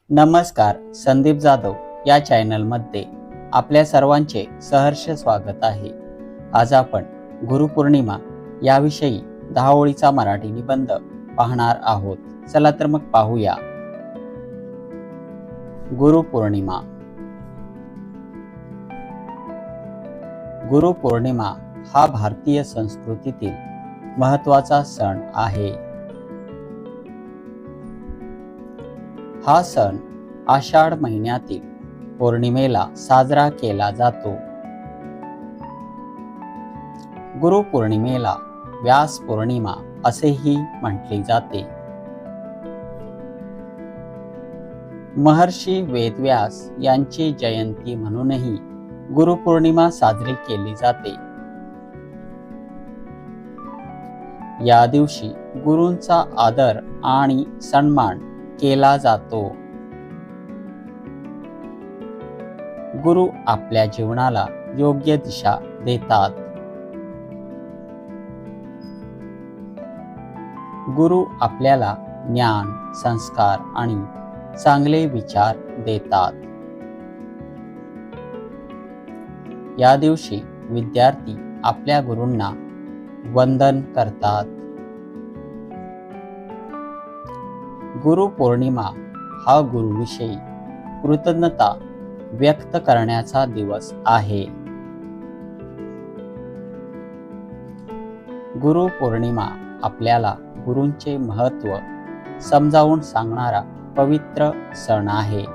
नमस्कार, संदीप जाधव या चॅनलमध्ये आपल्या सर्वांचे सहर्ष स्वागत आहे। आज आपण गुरुपौर्णिमा याविषयी 10 ओळीचा मराठी निबंध पाहणार आहोत। चला तर मग पाहूया। गुरुपौर्णिमा। गुरुपौर्णिमा हा भारतीय संस्कृतीतील महत्त्वाचा सण आहे। हा सण आषाढ महिन्यातील पौर्णिमेला साजरा केला जातो। गुरुपौर्णिमेला व्यास पौर्णिमा असेही म्हटले जाते। महर्षी वेदव्यास यांची जयंती म्हणूनही गुरुपौर्णिमा साजरी केली जाते। या दिवशी गुरूंचा आदर आणि सन्मान केला जातो। गुरु आपल्या जीवनाला योग्य दिशा देतात। गुरु आपल्याला ज्ञान, संस्कार आणि चांगले विचार देतात। या दिवशी विद्यार्थी आपल्या गुरूंना वंदन करतात। गुरुपौर्णिमा हा गुरुविषयी कृतज्ञता व्यक्त करण्याचा दिवस आहे। गुरुपौर्णिमा आपल्याला गुरूंचे महत्त्व समजावून सांगणारा पवित्र सण आहे।